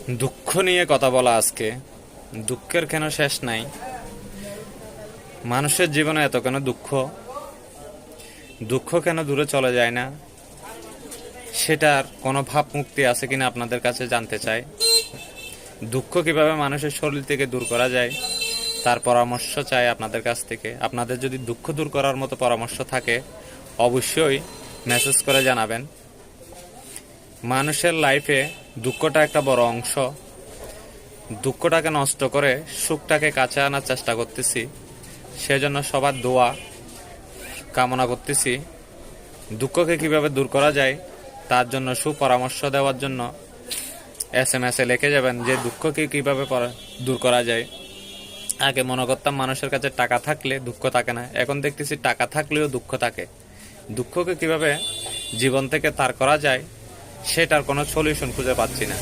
দুঃখ নিয়ে কথা বলা আজকে। দুঃখের কেন শেষ নাই? মানুষের জীবনে এত কেন দুঃখ? দুঃখ কেন দূরে চলে যায় না? সেটার কোনো ভাবমুক্তি আছে কিনা আপনাদের কাছে জানতে চাই। দুঃখ কিভাবে মানুষের শরীর থেকে দূর করা যায় তার পরামর্শ চাই আপনাদের কাছ থেকে। আপনাদের যদি দুঃখ দূর করার মতো পরামর্শ থাকে অবশ্যই মেসেজ করে জানাবেন। মানুষের লাইফে দুঃখটা একটা বড় অংশ। দুঃখটাকে নষ্ট করে সুখটাকে কাছে আনার চেষ্টা করতেছি, সেজন্য সবার দোয়া কামনা করতেছি। দুঃখকে কিভাবে দূর করা যায় তার জন্য সুপরামর্শ দেওয়ার জন্য SMS এ লিখে যাবেন যে দুঃখকে কিভাবে দূর করা যায়। আগে মনে করতাম মানুষের কাছে টাকা থাকলে দুঃখ থাকে না, এখন দেখতেছি টাকা থাকলেও দুঃখ থাকে। দুঃখকে কিভাবে জীবন থেকে তার করা যায় সেটার কোনো সলিউশন খুঁজে পাচ্ছি না।